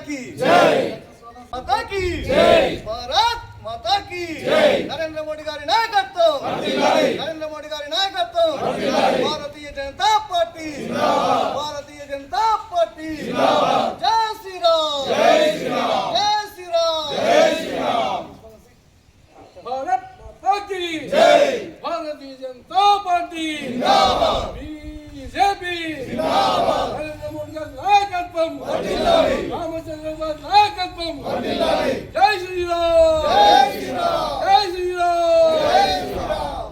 की जय, माता की जय, भारत माता की जय। नरेंद्र मोदी गारी नायकत्व, नरेंद्र मोदी गारी नायकत्व, भारतीय जनता पार्टी जिंदाबाद, भारतीय जनता पार्टी जिंदाबाद। जय श्री राम, जय श्री राम, जय श्री राम, जय श्री राम। भारत माता की जय, भारतीय जनता पार्टी जिंदाबाद, बीजेपी जिंदाबाद, नरेंद्र मोदी का नायकत्व, रामचंद्र का नायकत्व, जय श्री राम, जय श्री राम, जय श्री राम, जय श्री राम।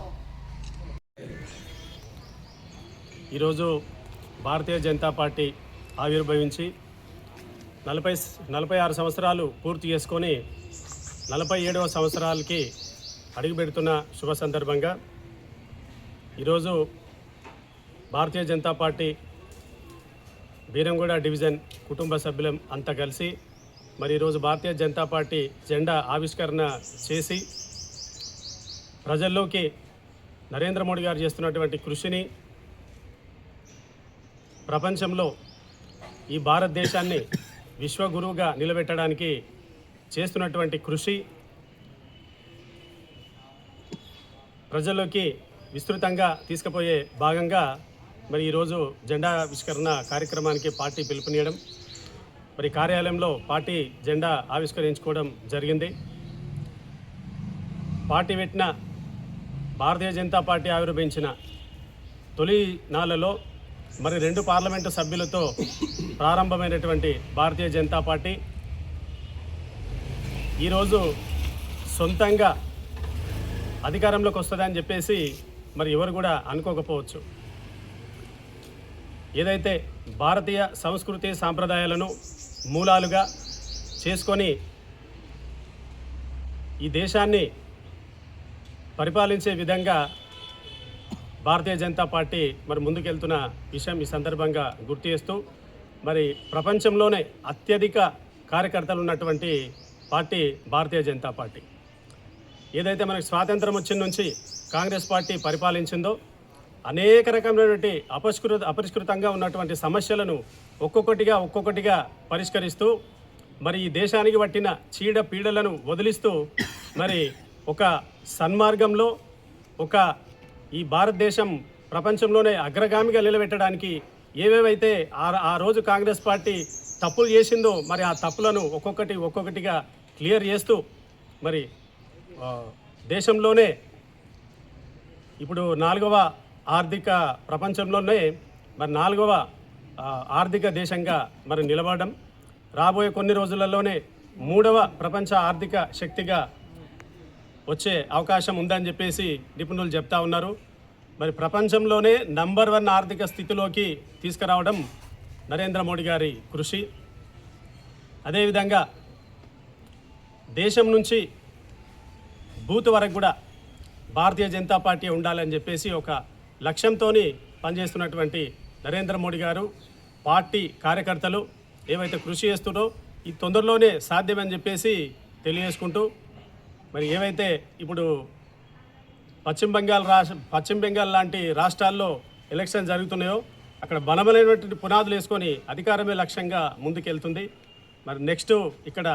ఈరోజు భారతీయ జనతా పార్టీ ఆవిర్భవించి 46 సంవత్సరాలు పూర్తి చేసుకొని 47వ సంవత్సరాలకి అడుగుపెడుతున్న శుభ సందర్భంగా ఈరోజు భారతీయ జనతా పార్టీ బీరంగూడ డివిజన్ కుటుంబ సభ్యులం అంతా కలిసి మరి ఈరోజు భారతీయ జనతా పార్టీ జెండా ఆవిష్కరణ చేసి ప్రజల్లోకి నరేంద్ర మోడీ గారు చేస్తున్నటువంటి కృషిని, ప్రపంచంలో ఈ భారతదేశాన్ని విశ్వగురువుగా నిలబెట్టడానికి చేస్తున్నటువంటి కృషి ప్రజల్లోకి విస్తృతంగా తీసుకుపోయే భాగంగా మరి ఈరోజు జెండా ఆవిష్కరణ కార్యక్రమానికి పార్టీ పిలుపునియడం, మరి కార్యాలయంలో పార్టీ జెండా ఆవిష్కరించుకోవడం జరిగింది. పార్టీ పెట్టిన భారతీయ జనతా పార్టీ ఆవిర్భవించిన తొలి నాళ్లలో మరి 2 పార్లమెంటు సభ్యులతో ప్రారంభమైనటువంటి భారతీయ జనతా పార్టీ ఈరోజు సొంతంగా అధికారంలోకి వస్తుందని చెప్పేసి మరి ఎవరు కూడా అనుకోకపోవచ్చు. ఏదైతే భారతీయ సంస్కృతి సాంప్రదాయాలను మూలాలుగా చేసుకొని ఈ దేశాన్ని పరిపాలించే విధంగా భారతీయ జనతా పార్టీ మరి ముందుకెళ్తున్న విషయం ఈ సందర్భంగా గుర్తు చేస్తూ, మరి ప్రపంచంలోనే అత్యధిక కార్యకర్తలు ఉన్నటువంటి పార్టీ భారతీయ జనతా పార్టీ. ఏదైతే మనకు స్వాతంత్రం వచ్చిన నుంచి కాంగ్రెస్ పార్టీ పరిపాలించిందో అనేక రకమైనటువంటి అపరిష్కృతంగా ఉన్నటువంటి సమస్యలను ఒక్కొక్కటిగా పరిష్కరిస్తూ మరి ఈ దేశానికి పట్టిన చీడ పీడలను వదిలిస్తూ మరి ఒక సన్మార్గంలో ఈ భారతదేశం ప్రపంచంలోనే అగ్రగామిగా నిలబెట్టడానికి ఏవేవైతే ఆ రోజు కాంగ్రెస్ పార్టీ తప్పులు చేసిందో మరి ఆ తప్పులను ఒక్కొక్కటిగా క్లియర్ చేస్తూ మరి దేశంలోనే ఇప్పుడు 4వ ఆర్థిక ప్రపంచంలోనే మరి 4వ ఆర్థిక దేశంగా మరి నిలబడడం, రాబోయే కొన్ని రోజులలోనే 3వ ప్రపంచ ఆర్థిక శక్తిగా వచ్చే అవకాశం ఉందని చెప్పేసి నిపుణులు చెప్తా ఉన్నారు. మరి ప్రపంచంలోనే నంబర్ 1 ఆర్థిక స్థితిలోకి తీసుకురావడం నరేంద్ర మోడీ గారి కృషి. అదేవిధంగా దేశం నుంచి బూత్ వరకు కూడా భారతీయ జనతా పార్టీ ఉండాలని చెప్పేసి ఒక లక్ష్యంతో పనిచేస్తున్నటువంటి నరేంద్ర మోడీ గారు, పార్టీ కార్యకర్తలు ఏవైతే కృషి చేస్తున్నారో ఈ తొందరలోనే సాధ్యమని చెప్పేసి తెలియజేసుకుంటూ, మరి ఏవైతే ఇప్పుడు పశ్చిమ బెంగాల్ లాంటి రాష్ట్రాల్లో ఎలక్షన్ జరుగుతున్నాయో అక్కడ బలమైనటువంటి పునాదులు వేసుకొని అధికారమే లక్ష్యంగా ముందుకెళ్తుంది. మరి నెక్స్ట్ ఇక్కడ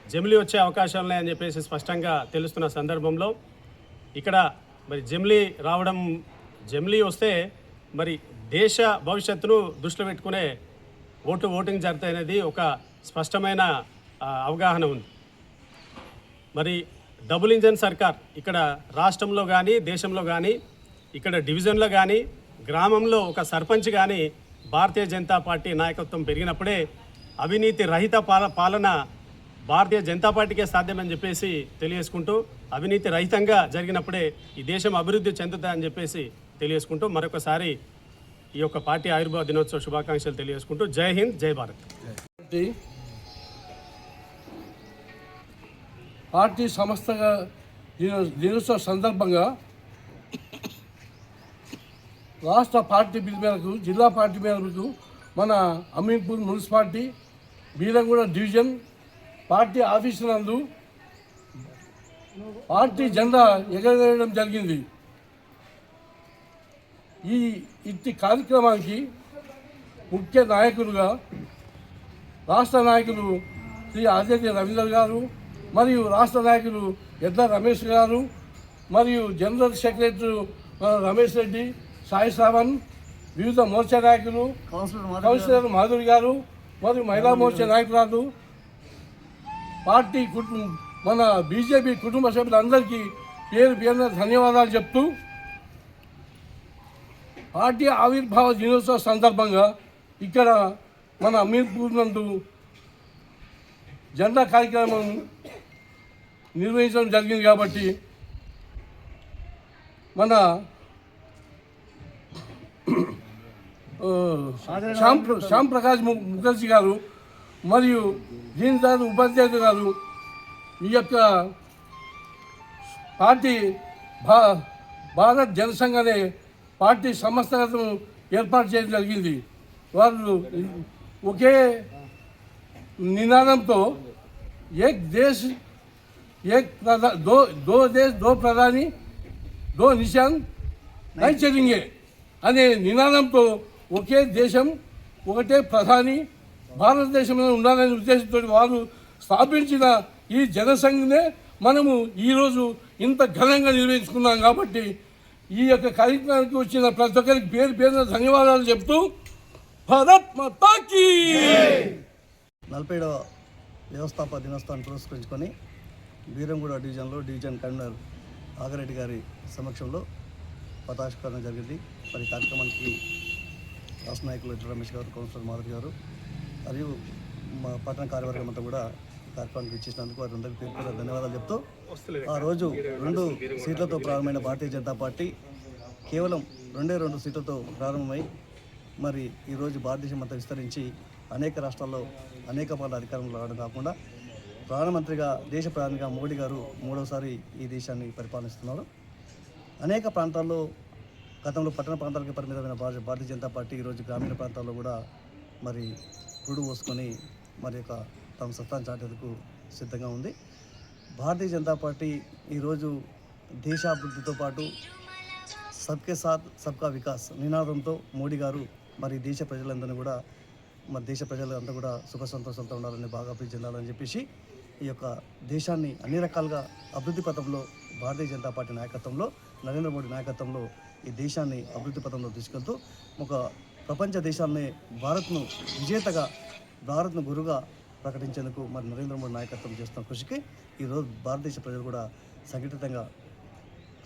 జమిలీ వచ్చే అవకాశాలు ఉన్నాయని చెప్పేసి స్పష్టంగా తెలుస్తున్న సందర్భంలో ఇక్కడ మరి జమిలీ వస్తే మరి దేశ భవిష్యత్తును దృష్టిలో పెట్టుకునే ఓటింగ్ జరుగుతాయనేది ఒక స్పష్టమైన అవగాహన ఉంది. మరి డబుల్ ఇంజన్ సర్కార్ ఇక్కడ రాష్ట్రంలో కానీ దేశంలో కానీ ఇక్కడ డివిజన్లో కానీ గ్రామంలో ఒక సర్పంచ్ కానీ భారతీయ జనతా పార్టీ నాయకత్వం పెరిగినప్పుడే అవినీతి రహిత పాలన భారతీయ జనతా పార్టీకే సాధ్యమని చెప్పేసి తెలియజేసుకుంటూ, అవినీతి రహితంగా జరిగినప్పుడే ఈ దేశం అభివృద్ధి చెందుతుందని చెప్పేసి తెలియజేసుకుంటూ మరొకసారి ఈ యొక్క పార్టీ ఆవిర్భావ దినోత్సవ శుభాకాంక్షలు తెలియజేసుకుంటూ జై హింద్, జై భారత్. పార్టీ సంస్థగా దినోత్సవ సందర్భంగా రాష్ట్ర పార్టీ పిలుపు మేరకు, జిల్లా పార్టీ మేరకు మన Ameenpur municipality Beeramguda division party office నందు పార్టీ జెండా ఎగరవేయడం జరిగింది. ఇట్టి కార్యక్రమానికి ముఖ్య నాయకులుగా రాష్ట్ర నాయకులు శ్రీ ఆదిత్య రవీంద్ర గారు మరియు రాష్ట్ర నాయకులు ఎడ్ల రమేష్ గారు మరియు జనరల్ సెక్రటరీ రమేష్ రెడ్డి, సాయి శ్రావణ్, వివిధ మోర్చా నాయకులు, కౌన్సిలర్ మాధురి గారు మరియు మహిళా మోర్చా నాయకురాలు, పార్టీ మన బీజేపీ కుటుంబ సభ్యులందరికీ పేరు పేరున ధన్యవాదాలు చెప్తూ పార్టీ ఆవిర్భావ దినోత్సవ సందర్భంగా ఇక్కడ మన అమీర్పూర్ నందు జెండా కార్యక్రమం నిర్వహించడం జరిగింది కాబట్టి మన శ్యామ్ ప్రకాష్ ముఖర్జీ గారు మరియు దీనదయాళ్ ఉపాధ్యాయులు గారు ఈ యొక్క పార్టీ భారత్ జనసంఘ్ అనే పార్టీ సంస్థలను ఏర్పాటు చేయడం జరిగింది. వాళ్ళు ఒకే నినాదంతో ఏక్ దేశ్ దో దేశ్ దో ప్రధాని దో నిశాన్ నై చదింగే అనే నినాదంతో ఒకే దేశం ఒకటే ప్రధాని భారతదేశంలో ఉండాలనే ఉద్దేశంతో వారు స్థాపించిన ఈ జనసంఘ్నే మనము ఈరోజు ఇంత ఘనంగా నిర్వహించుకున్నాం. కాబట్టి ఈ యొక్క కార్యక్రమానికి వచ్చిన ప్రతి ఒక్కరికి పేరు పేరున ధన్యవాదాలు చెప్తూ భారత్ మాతా కీ 47వ వ్యవస్థాపక దినోత్సవాన్ని పురస్కరించుకొని బీరంగూడ డివిజన్లో డివిజన్ కన్వీనర్ ఆగరెడ్డి గారి సమక్షంలో పతాకావిష్కరణ జరిగింది. మరి కార్యక్రమానికి రాష్ట్ర నాయకులు ఎడ్ల రమేష్ గారు, కౌన్సిలర్ మాధురి గారు మరియు మా పట్టణ కార్యవర్గం అంతా కూడా కార్యక్రమానికి ఇచ్చేసినందుకు వారందరికీ పేరు పేరు ధన్యవాదాలు చెప్తూ ఆ రోజు 2 సీట్లతో ప్రారంభమైన భారతీయ జనతా పార్టీ కేవలం 2 సీట్లతో ప్రారంభమై మరి ఈరోజు భారతదేశం అంతా విస్తరించి అనేక రాష్ట్రాల్లో అనేక పార్టీల అధికారంలో రావడం కాకుండా ప్రధానమంత్రిగా దేశ ప్రధానిగా మోడీ గారు 3వసారి ఈ దేశాన్ని పరిపాలిస్తున్నారు. అనేక ప్రాంతాల్లో గతంలో పట్టణ ప్రాంతాలకు పరిమితమైన భారతీయ జనతా పార్టీ ఈరోజు గ్రామీణ ప్రాంతాల్లో కూడా మరి పురుడు పోసుకొని మరి యొక్క తమ సత్తాను చాటేందుకు సిద్ధంగా ఉంది. భారతీయ జనతా పార్టీ ఈరోజు దేశాభివృద్ధితో పాటు సబ్కే సాత్ సబ్కా వికాస్ నినాదంతో మోడీ గారు మరి దేశ ప్రజలందరినీ కూడా మరి దేశ ప్రజలంతా కూడా సుఖ సంతోషాలతో ఉండాలని, బాగా అభివృద్ధి చెందాలని చెప్పేసి ఈ యొక్క దేశాన్ని అన్ని రకాలుగా అభివృద్ధి పథంలో భారతీయ జనతా పార్టీ నాయకత్వంలో, నరేంద్ర మోడీ నాయకత్వంలో ఈ దేశాన్ని అభివృద్ధి పథంలో తీసుకెళ్తూ ఒక ప్రపంచ దేశాన్ని భారత్ను విజేతగా, భారత్ను గురుగా ప్రకటించేందుకు మరి నరేంద్ర మోడీ నాయకత్వం చేస్తున్న కృషికి ఈరోజు భారతదేశ ప్రజలు కూడా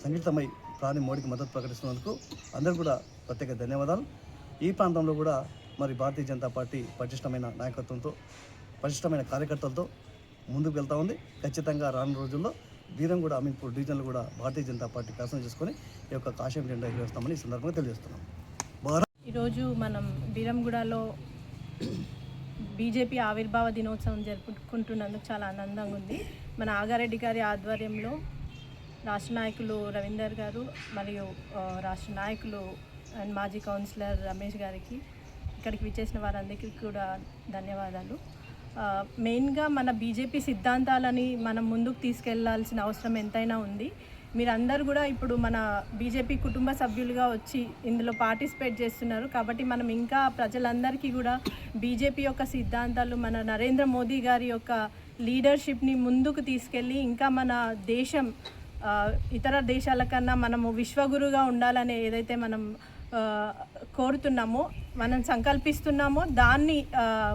సంఘటితమై ప్రాణి మోడీకి మద్దతు ప్రకటిస్తున్నందుకు అందరూ కూడా ప్రత్యేక ధన్యవాదాలు. ఈ ప్రాంతంలో కూడా మరి భారతీయ జనతా పార్టీ పటిష్టమైన నాయకత్వంతో, పటిష్టమైన కార్యకర్తలతో ముందుకు వెళ్తూ ఉంది. ఖచ్చితంగా రానున్న రోజుల్లో బీరంగూడ, అమీన్పూర్ డివిజన్లు కూడా భారతీయ జనతా పార్టీ శాసనం చేసుకొని ఈ యొక్క కాషాయం జెండా ఎగురేస్తామని ఈ సందర్భంగా తెలియజేస్తున్నాం. ఈరోజు మనం బీరంగూడలో బీజేపీ ఆవిర్భావ దినోత్సవం జరుపుకుంటున్నందుకు చాలా ఆనందంగా ఉంది. మన ఆగారెడ్డి గారి ఆధ్వర్యంలో రాష్ట్ర నాయకులు రవీందర్ గారు మరియు రాష్ట్ర నాయకులు అండ్ మాజీ కౌన్సిలర్ రమేష్ గారికి, ఇక్కడికి విచ్చేసిన వారందరికీ కూడా ధన్యవాదాలు. మెయిన్గా మన బీజేపీ సిద్ధాంతాలని మనం ముందుకు తీసుకెళ్లాల్సిన అవసరం ఎంతైనా ఉంది. మీరందరూ కూడా ఇప్పుడు మన బీజేపీ కుటుంబ సభ్యులుగా వచ్చి ఇందులో పార్టిసిపేట్ చేస్తున్నారు. కాబట్టి మనం ఇంకా ప్రజలందరికీ కూడా బీజేపీ యొక్క సిద్ధాంతాలు, మన నరేంద్ర మోదీ గారి యొక్క లీడర్షిప్ని ముందుకు తీసుకెళ్ళి ఇంకా మన దేశం ఇతర దేశాల కన్నా మనము విశ్వగురుగా ఉండాలని ఏదైతే మనం కోరుతున్నామో, మనం సంకల్పిస్తున్నామో దాన్ని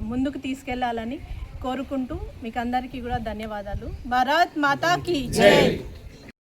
ముందుకు తీసుకెళ్లాలని కోరుకుంటూ మీకు అందరికీ కూడా ధన్యవాదాలు. భారత్ మాతా కీ జై.